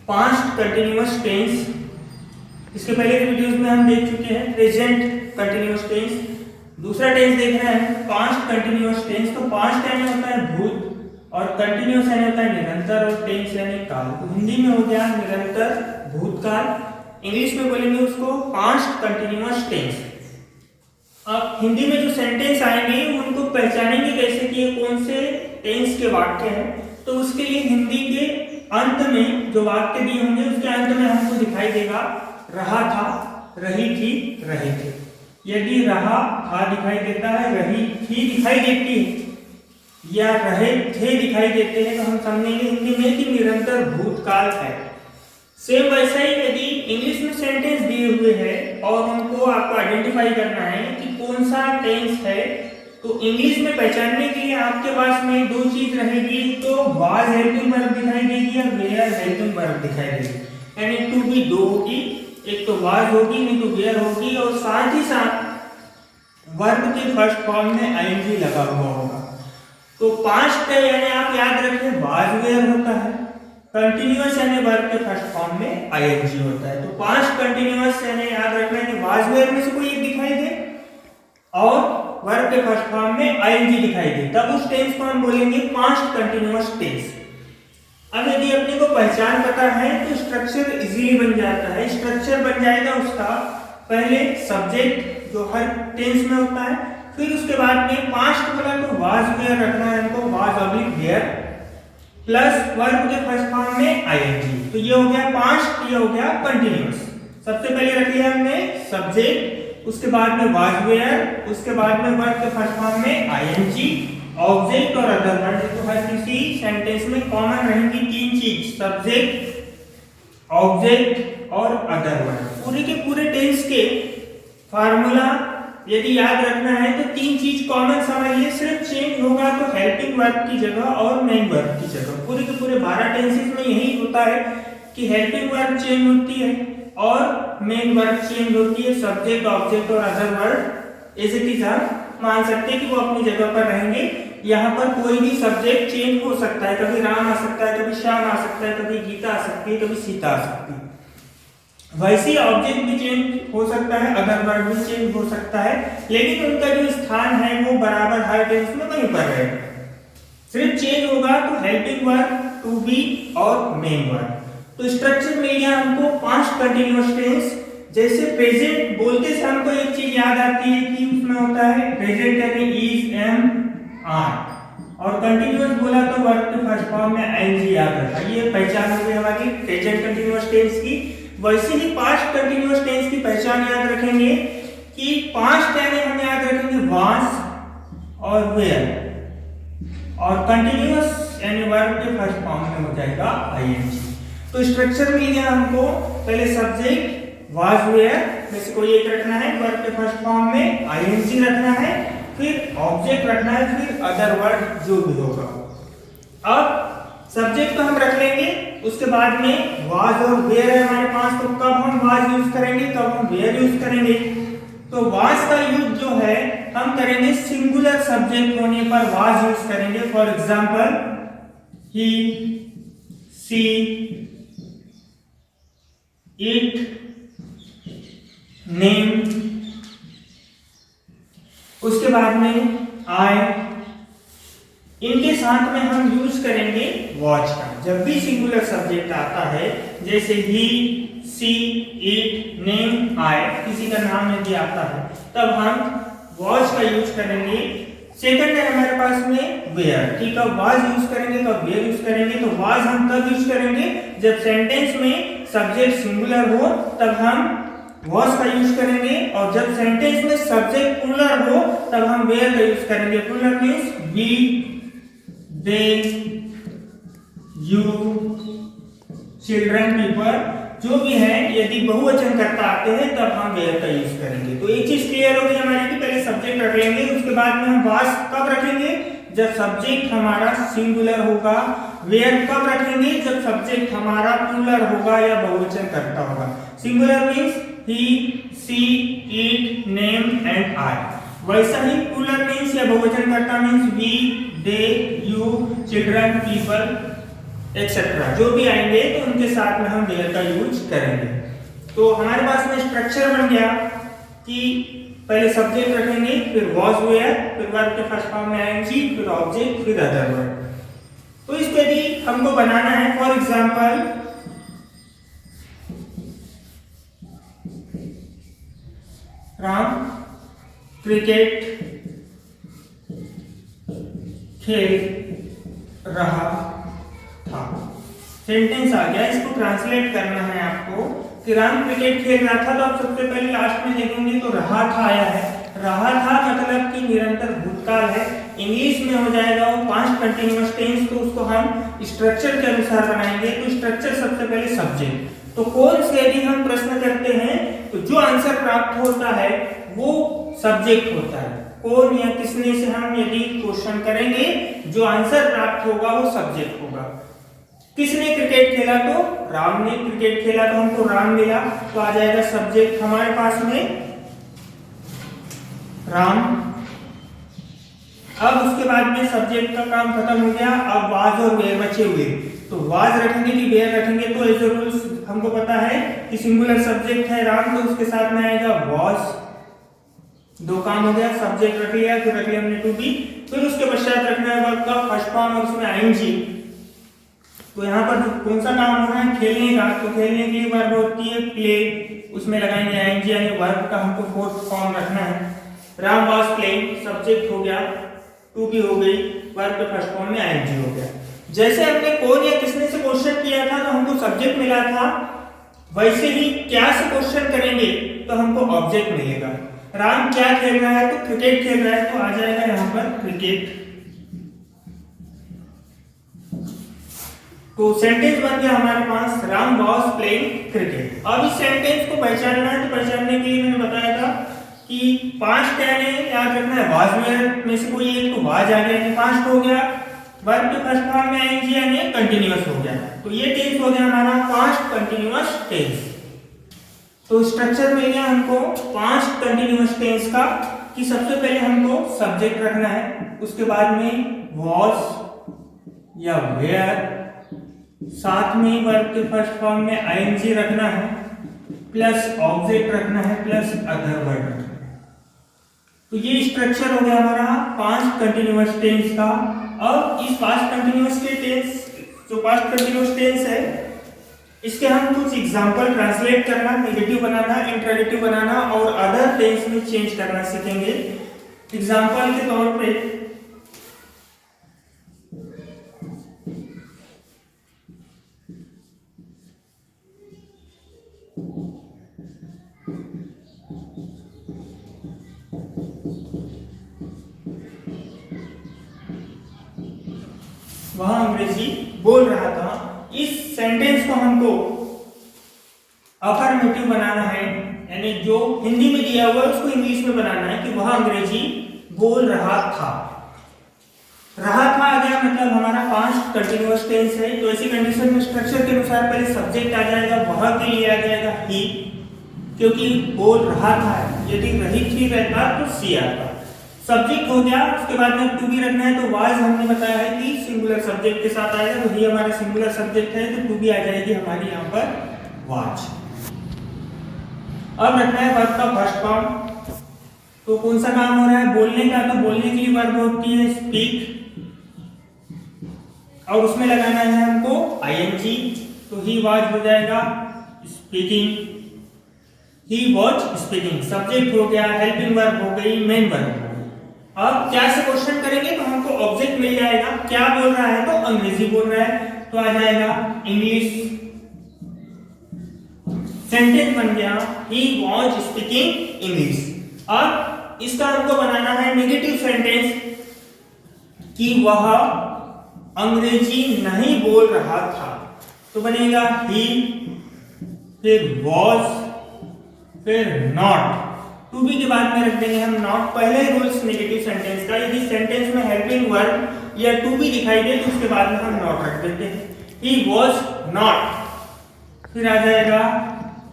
Past continuous tense. इसके पहले के वीडियोस में हम देख चुके हैं प्रेजेंट कंटिन्यूअस टेंस। दूसरा टेंस देख रहे हैं पास्ट कंटिन्यूअस टेंस। तो पास्ट यानी होता है भूत और कंटिन्यूअस यानी होता है निरंतर और टेंस यानी काल। तो हिंदी में हो गया निरंतर भूतकाल, इंग्लिश में बोलेंगे उसको पास्ट कंटिन्यूअस टेंस। अब हिंदी में जो सेंटेंस आएंगे उनको पहचानेंगे कैसे कि ये कौन से टेंस के वाक्य हैं। तो उसके लिए हिंदी के अंत में जो वाक्य दिए होंगे उसके अंत में हमको दिखाई देगा रहा था, रही थी, रहे थे। यदि रहा था दिखाई देता है, रही थी दिखाई देती है या रहे थे दिखाई देते हैं तो हम समझेंगे हिंदी में कि निरंतर भूतकाल है। सेम वैसा ही यदि इंग्लिश में सेंटेंस दिए हुए हैं और उनको आपको आइडेंटिफाई करना है कि कौन सा टेंस है, तो इंग्लिश में पहचानने के लिए आपके पास में दो चीज रहेगी। तो वाज हेल्पिंग वर्ब दिखाई देगी और वेयर हेल्पिंग वर्ब दिखाई देगी। यानी टू बी दो होगी, एक तो वाज होगी नहीं तो वेयर होगी, और साथ ही साथ वर्ब के फर्स्ट फॉर्म में आईएनजी लगा हुआ होगा। तो पास्ट यानी आप याद रखें वाज वेयर होता है, कंटिन्यूअस यानी वर्ब के फर्स्ट फॉर्म में आईएनजी होता है। तो पास्ट कंटिन्यूअस यानी याद रखना है वाज वेयर में से कोई एक दिखाई दे और वर्ब के फर्स्ट फॉर्म में आईएनजी दिखाई दे, तब उस टेंस को हम बोलेंगे पास्ट कंटिन्यूअस टेंस। अब यदि अपने को पहचान पता है तो स्ट्रक्चर इजीली बन जाता है। स्ट्रक्चर बन जाएगा उसका पहले सब्जेक्ट जो हर टेंस में होता है, फिर उसके बाद में पास्ट बोला तो वाज वेयर रखना है हमको, was oblique were plus verb के फर्स्ट फॉर्म में आईएनजी। तो ये हो गया पास्ट, ये हो गया कंटिन्यूअस। सबसे पहले रख लिया हमने सब्जेक्ट, उसके बाद में वाज वेयर, उसके बाद में वर्ब के फर्स्ट फॉर्म में आईएनजी, ऑब्जेक्ट और अदर वर्ड। तो हर किसी सेंटेंस में कॉमन रहेंगी तीन चीज, सब्जेक्ट, ऑब्जेक्ट और अदर वर्ड। पूरे के पूरे टेंस के फार्मूला यदि याद रखना है तो तीन चीज कॉमन समझिए, सिर्फ चेंज होगा तो हेल्पिंग वर्ब की जगह और मेन वर्ब की जगह। पूरे के पूरे 12 टेंसेस में यही होता है कि हेल्पिंग वर्ब चेंज होती है और मेन वर्ब चेंज होती है। सब्जेक्ट, ऑब्जेक्ट और other word as it is हम मान सकते हैं कि वो अपनी जगह पर रहेंगे। यहाँ पर कोई भी सब्जेक्ट चेंज हो सकता है, कभी राम आ सकता है, कभी श्याम आ सकता है, कभी गीता आ सकती है, कभी सीता आ सकती है। वैसे ऑब्जेक्ट भी चेंज हो सकता है, अदर वर्ड भी चेंज हो सकता है, लेकिन उनका जो स्थान है वो बराबर हर टेंस में वहीं पर रहेगा। सिर्फ चेंज होगा तो हेल्पिंग वर्ब, टू बी और मेन वर्ब। तो स्ट्रक्चर मिल गया हमको पास्ट कंटिन्यूअस टेंस। जैसे प्रेजेंट बोलते से हमको एक चीज याद आती है कि उसमें होता है प्रेजेंट यानी इज, एम, आर, और कंटिन्यूअस बोला तो वर्ब के फर्स्ट फॉर्म में आईएनजी याद रखा। ये पहचान हो गई हमारी प्रेजेंट कंटिन्यूअस टेंस की। वैसे ही पास्ट कंटिन्यूअस टेंस की पहचान याद रखेंगे कि पास्ट यानी हम याद रखेंगे वाज और वेयर, और कंटिन्यूअस यानी वर्ब के फर्स्ट फॉर्म में हो जाएगा आईएनजी। तो स्ट्रक्चर मिल गया हमको, पहले सब्जेक्ट वाज वेयर में से कोई एक रखना है, वर्ब के फर्स्ट फॉर्म में आईएनजी रखना है, फिर ऑब्जेक्ट रखना है, फिर अदर वर्ड जो भी होगा। अब सब्जेक्ट तो हम रख लेंगे, उसके बाद में वाज और वेयर है हमारे पास, तो कब हम वाज यूज करेंगे, कब हम वेयर यूज करेंगे। तो वाज का यूज जो है हम करेंगे सिंगुलर सब्जेक्ट होने पर वाज यूज करेंगे। For example he, she, it, name, उसके बाद में आई, इनके साथ में हम यूज करेंगे वॉच का। जब भी सिंगुलर सब्जेक्ट आता है, जैसे ही, सी, इट, नेम, आई, किसी का नाम यदि आता है, तब हम वॉच का यूज करेंगे। सेकंड है हमारे पास में वेयर। ठीक है, वाज यूज करेंगे कब वेयर यूज करेंगे। तो वाज हम तब यूज करेंगे जब सेंटेंस में सब्जेक्ट सिंगुलर हो, तब हम वॉज का यूज करेंगे, और जब सेंटेंस में सब्जेक्ट प्लूरल हो तब हम वेयर का यूज करेंगे। Plural means we, they, you, children, people, जो भी है। यदि बहुवचन करता आते हैं तब हम वेयर का यूज करेंगे। तो एक चीज क्लियर होगी हमारी कि पहले सब्जेक्ट रख लेंगे, उसके बाद में हम वाज कब रखेंगे, जब सब्जेक्ट हमारा सिंगुलर होगा। वेयर कब रखेंगे, जब सब्जेक्ट हमारा प्लूरल होगा या बहुवचन करता होगा। Singular means he, she, it, name and I. वैसा ही प्लूरल मींस या बहुवचन करता means we, they, you, children, people etcetera जो भी आएंगे तो उनके साथ में हम वेयर का यूज करेंगे। तो हमारे पास में स्ट्रक्चर बन गया कि पहले सब्जेक्ट रखेंगे, फिर वॉज वेयर, फिर वर्ब के फर्स्ट फॉर्म में आएंगी, फिर ऑब्जेक्ट, फिर अदर वर्ड। तो इसको यदि हमको बनाना है, फॉर एग्जाम्पल राम क्रिकेट खेल रहा था, सेंटेंस आ गया। इसको ट्रांसलेट करना है आपको कि राम क्रिकेट खेल रहा था, तो आप सबसे पहले लास्ट में देखेंगे तो रहा था आया है। रहा था मतलब कि निरंतर भूतकाल है। इंग्लिश में हो जाएगा वो पास्ट कंटिन्यूअस टेंस, तो उसको हम स्ट्रक्चर के अनुसार बनाएंगे। तो स्ट्रक्चर सबसे पहले सब्जेक्ट, तो कौन से यदि हम प्रश्न करते हैं तो जो आंसर प्राप्त होता है वो सब्जेक्ट होता है। कौन या किसने से हम यदि क्वेश्चन करेंगे, जो आंसर प्राप्त होगा वो सब्जेक्ट होगा। किसने क्रिकेट खेला, तो राम ने क्रिकेट खेला, तो हमको राम मिला, तो आ जाएगा सब्जेक्ट हमारे पास में राम। अब उसके बाद में सब्जेक्ट का काम खत्म हो गया, अब वाज और वेयर बचे हुए। तो वाज रखेंगे कि वेयर रखेंगे, तो एज अ रूल्स हमको पता है कि सिंगुलर सब्जेक्ट है राम, तो उसके साथ में आएगा वाज। दो काम हो गया, सब्जेक्ट रख लिया, फिर रख लिया हमने टू बी, फिर उसके पश्चात रखना है वर्ब का फर्स्ट फॉर्म और उसमें आईएनजी। तो यहाँ पर कौन सा काम हो रहा है, खेलने का, तो खेलने के लिए वर्ब होती है प्ले, उसमें लगाएंगे आईएनजी, यानी वर्ब का हमको फोर्थ फॉर्म रखना है। राम वाज प्लेइंग, सब्जेक्ट हो गया, टू बी हो गई, वर्ब के फर्स्ट फॉर्म में आईएनजी हो गया। जैसे हमने कौन या किसने से क्वेश्चन किया था तो हमको सब्जेक्ट मिला था, वैसे ही क्या से क्वेश्चन करेंगे तो हमको ऑब्जेक्ट मिलेगा। राम क्या खेल रहा है, तो क्रिकेट खेल रहा है, तो आ जाएगा यहाँ पर क्रिकेट। तो सेंटेंस बन गया हमारे पास राम वाज प्लेइंग क्रिकेट। अब इस सेंटेंस को पहचानना है, तो पहचानने के लिए मैंने बताया था कि पास्ट टेंस है, याद रखना है वाज में से कोई एक, तो वाज आ गया, पास्ट हो गया, वर्ब के फर्स्ट फॉर्म में आएंगे यानी कंटीन्यूअस हो गया। तो ये टेंस हो गया हमारा पास्ट कंटीन्यूअस टेंस। तो स्ट्रक्चर मिल गया हमको पास्ट कंटीन्यूअस टेंस का कि सबसे पहले हमको सब्जेक्ट रखना है, उसके बाद में वॉज या वेयर, साथ में वर्ब के फर्स्ट फॉर्म में आईएनजी रखना है, प्लस ऑब्जेक्ट रखना है, प्लस अदर वर्ड रखना है। तो ये स्ट्रक्चर हो गया हमारा पास्ट कंटीन्यूअस टेंस का। अब इस पास्ट कंटीन्यूअस के टेंस, जो पास्ट कंटीन्यूअस टेंस है, इसके हम कुछ एग्जांपल ट्रांसलेट करना, नेगेटिव बनाना, इंट्रोगेटिव बनाना और अदर टेंस में चेंज करना सीखेंगे। एग्जांपल के तौर पे वह अंग्रेजी बोल रहा था। इस सेंटेंस को हमको अफर्मेटिव बनाना है, यानी जो हिंदी में दिया हुआ है उसको इंग्लिश में बनाना है कि वह अंग्रेजी बोल रहा था। रहा था आ गया मतलब हमारा पास्ट कंटीन्यूअस टेंस है। तो ऐसी कंडीशन में स्ट्रक्चर के अनुसार पहले सब्जेक्ट आ जाएगा, वह के लिए आ जाएगा ही, क्योंकि बोल रहा था, यदि रही थी रहता तो सी आता। सब्जेक्ट हो गया, उसके बाद में टू बी रखना है, तो वाज हमने बताया है कि सिंगुलर सब्जेक्ट के साथ आएगा, तो ये हमारा सिंगुलर सब्जेक्ट है, तो टू बी आ जाएगी हमारी यहाँ पर वाज। अब रखना है वर्ब का फर्स्ट फॉर्म। तो कौन सा काम हो रहा है, बोलने का, तो बोलने के लिए वर्ब होती है स्पीक, और उसमें लगाना है हमको आईएनजी, तो ही वाज हो जाएगा speaking, he was speaking. Subject हो गया, हेल्पिंग वर्ब हो गई, मेन वर्ब हो गई। अब क्या से क्वेश्चन करेंगे तो हमको ऑब्जेक्ट मिल जाएगा, क्या बोल रहा है, तो अंग्रेजी बोल रहा है, तो आ जाएगा इंग्लिश। सेंटेंस बन गया ही वाज स्पीकिंग इंग्लिश। अब इसका हमको बनाना है नेगेटिव सेंटेंस कि वह अंग्रेजी नहीं बोल रहा था, तो बनेगा ही, फिर वाज, फिर नॉट। टू बी के बाद में रख देंगे हम नॉट। पहले रूल्स नेगेटिव सेंटेंस का, यदि सेंटेंस में हेल्पिंग वर्ब या टू बी दिखाई दे तो उसके बाद में हम नॉट रख देते हैं। ही वाज नॉट, फिर आ जाएगा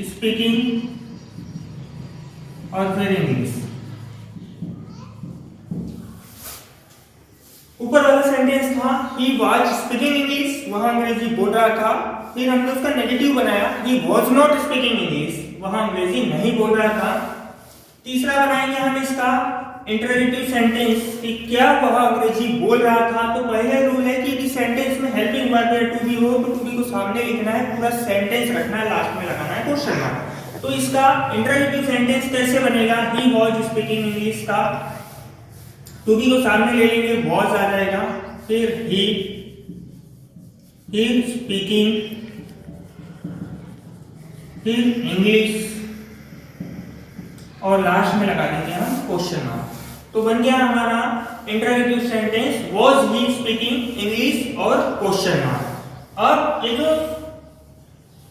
स्पीकिंग और फिर इंग्लिश। ऊपर वाला सेंटेंस था ही वाज स्पीकिंग इंग्लिश, वह अंग्रेजी बोल रहा था। फिर हमने उसका नेगेटिव बनाया he was not speaking English, वह अंग्रेजी नहीं बोल रहा था। तीसरा बनाएंगे हम इसका इंटरोगेटिव सेंटेंस कि क्या वह अंग्रेजी बोल रहा था। तो पहले रूल है कि यदि सेंटेंस में हेल्पिंग वर्ब या टू बी हो तो टू बी को सामने लिखना है, पूरा सेंटेंस रखना है, लास्ट में लगाना है क्वेश्चन मार्क। तो इसका इंटरोगेटिव सेंटेंस कैसे बनेगा, ही वाज स्पीकिंग इंग्लिश का टू बी को सामने ले लेंगे, वाज आ जाएगा, फिर ही स्पीकिंग, फिर इंग्लिश और लास्ट में लगा देंगे हम क्वेश्चन मार्क। तो बन गया हमारा interrogative sentence was he speaking English और क्वेश्चन मार्क। अब ये जो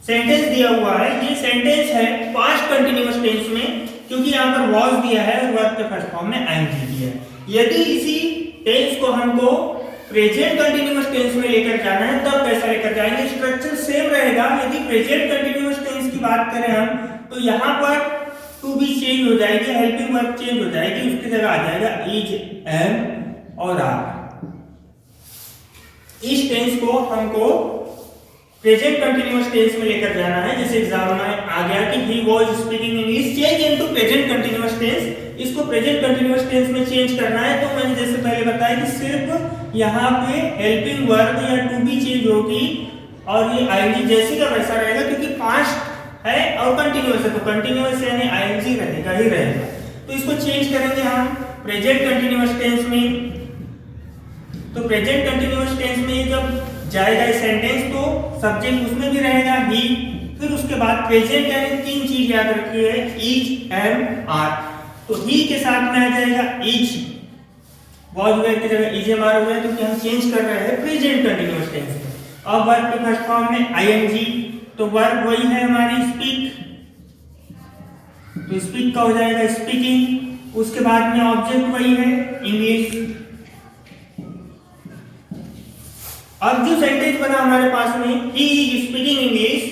सेंटेंस दिया हुआ है ये सेंटेंस है पास्ट कंटीन्यूअस टेंस में, क्योंकि यहाँ पर वाज दिया है और वर्ब के फर्स्ट फॉर्म में आईएनजी दिया है। यदि इसी टेंस को हमको प्रेजेंट कंटीन्यूअस टेंस में लेकर जाना है तब कैसा लेकर जाएंगे, स्ट्रक्चर सेम रहेगा। यदि प्रेजेंट कंटीन्यूअस टेंस की बात करें हम तो यहाँ पर टू बी चेंज हो जाएगी, हेल्पिंग वर्ब चेंज हो जाएगी, उसकी जगह आ जाएगा इज, एम और आर। इस टेंस को हमको प्रेजेंट कंटीन्यूअस टेंस में लेकर जाना है। जैसे एग्जाम में आ गया कि he was speaking English, change into present continuous tense. इसको प्रेजेंट कंटीन्यूअस टेंस में चेंज करना है तो मैंने जैसे पहले बताया कि सिर्फ यहाँ पे हेल्पिंग वर्ब या टू बी चेंज होगी और ये आईएनजी जैसे का वैसा रहेगा, क्योंकि पास्ट है और कंटीन्यूअस है तो कंटीन्यूअस यानी आईएनजी रहेगा ही रहेगा। तो इसको चेंज करेंगे हम प्रेजेंट कंटीन्यूअस टेंस में। तो प्रेजेंट कंटीन्यूअस टेंस में जब जाएगा इस सेंटेंस तो सब्जेक्ट उसमें भी रहेगा ही, फिर उसके बाद प्रेजेंट यानी तीन चीज याद रखिए, इज, एम, आर। तो ही के साथ में आ जाएगा इज, वाज वर्ब की जगह इज, एम, आर हो गया, क्योंकि हम चेंज कर रहे हैं प्रेजेंट कंटीन्यूअस टेंस में। अब वर्ब के फर्स्ट फॉर्म में आईएनजी, तो वर्ब वही है हमारी स्पीक, तो स्पीक का हो जाएगा स्पीकिंग। उसके बाद में ऑब्जेक्ट वही है इंग्लिश। अब जो सेंटेंस बना हमारे पास में ही इज स्पीकिंग इंग्लिश,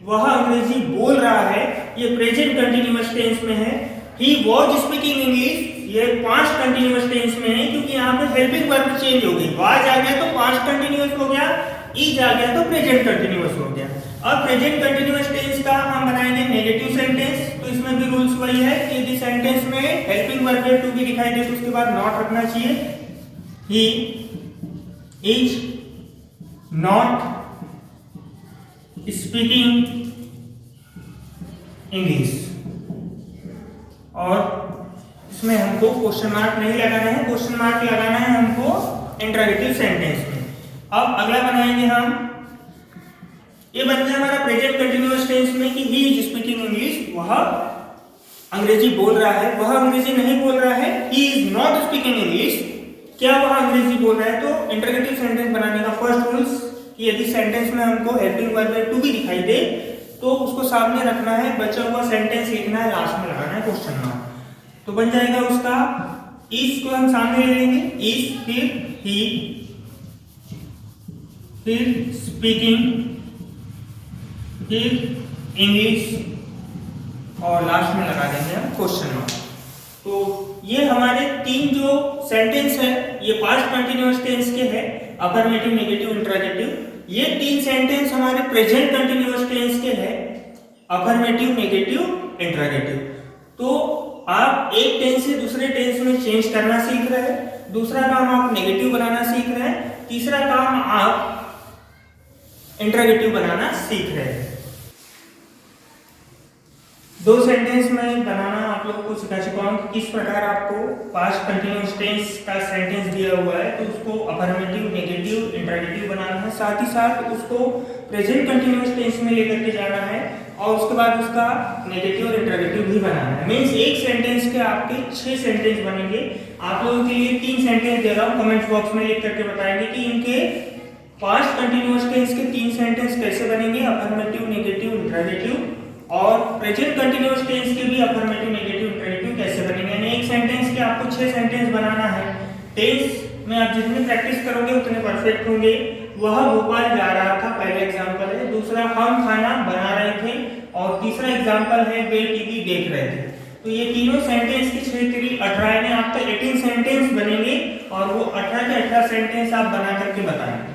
वह अंग्रेजी बोल रहा है, ये प्रेजेंट कंटीन्यूअस टेंस में है। ही वाज स्पीकिंग इंग्लिश, ये पास्ट कंटीन्यूअस टेंस में है, क्योंकि यहाँ पे हेल्पिंग वर्ब चेंज हो गई, वाज आ गया तो पास्ट कंटीन्यूअस हो गया, इज आ गया तो प्रेजेंट कंटीन्यूअस हो गया। अब प्रेजेंट कंटीन्यूअस टेंस का हम बनाएंगे नेगेटिव सेंटेंस। तो इसमें भी रूल्स वही है कि यदि सेंटेंस में हेल्पिंग वर्ब या टू बी दिखाई दे तो उसके बाद नॉट रखना चाहिए। He is not speaking English, और इसमें हमको क्वेश्चन मार्क नहीं लगाना है, क्वेश्चन मार्क लगाना है हमको इंटरोगेटिव सेंटेंस में। अब अगला बनाएंगे हम, ये बन गया हमारा प्रेजेंट कंटीन्यूअस टेंस में कि ही इज स्पीकिंग इंग्लिश, वह अंग्रेजी बोल रहा है, वह अंग्रेजी नहीं बोल रहा है। He is not speaking English, क्या वह अंग्रेजी बोल रहा है। तो इंटरोगेटिव सेंटेंस बनाने का फर्स्ट रूल्स कि यदि सेंटेंस में हमको हेल्पिंग वर्ब या टू बी दिखाई दे तो उसको सामने रखना है, बचा हुआ सेंटेंस लिखना है, लास्ट में लगाना है क्वेश्चन मार्क। तो बन जाएगा उसका इज को हम सामने ले लेंगे, इज, फिर ही, फिर स्पीकिंग, फिर इंग्लिश और लास्ट में लगा देंगे हम क्वेश्चन मार्क। तो ये हमारे तीन जो सेंटेंस है ये पास्ट कंटीन्यूअस टेंस के हैं, अफर्मेटिव, नेगेटिव, इंटरोगेटिव। ये तीन सेंटेंस हमारे प्रेजेंट कंटीन्यूअस टेंस के हैं, अफर्मेटिव, नेगेटिव, इंटरोगेटिव। तो आप एक टेंस से दूसरे टेंस में चेंज करना सीख रहे हैं, दूसरा काम आप नेगेटिव बनाना सीख रहे हैं, तीसरा काम आप इंटरोगेटिव बनाना सीख रहे हैं। दो सेंटेंस में बनाना आप लोगों को सिखा चुका हूं कि किस प्रकार आपको पास्ट कंटीन्यूअस टेंस का सेंटेंस दिया हुआ है तो उसको अफर्मेटिव, नेगेटिव, इंटरोगेटिव बनाना है, साथ ही साथ उसको प्रेजेंट कंटीन्यूअस टेंस में लेकर के जाना है और उसके बाद उसका नेगेटिव और इंटरोगेटिव भी बनाना है। मींस एक सेंटेंस के आपके 6 सेंटेंस बनेंगे। आप लोगों के लिए 3 सेंटेंस दे रहा हूं, कमेंट बॉक्स में लिख करके बताएंगे कि इनके पास्ट कंटीन्यूअस टेंस के 3 सेंटेंस कैसे बनेंगे, अफर्मेटिव, नेगेटिव, इंटरोगेटिव, और प्रेजेंट कंटीन्यूअस टेंस के भी अफर्मेटिव, नेगेटिव, इंटरोगेटिव कैसे बनेंगे। यानी एक सेंटेंस के आपको 6 सेंटेंस बनाना है। टेंस में आप जितनी प्रैक्टिस करोगे उतने परफेक्ट होंगे। वह भोपाल जा रहा था, पहला एग्जांपल है। दूसरा, हम खाना बना रहे थे, और तीसरा एग्जांपल है वे टीवी देख रहे थे। तो ये तीनों सेंटेंस की 6 3 18 यानी आपका 18 सेंटेंस बनेंगे और वो 18 के 18 सेंटेंस आप बना करके बताएं।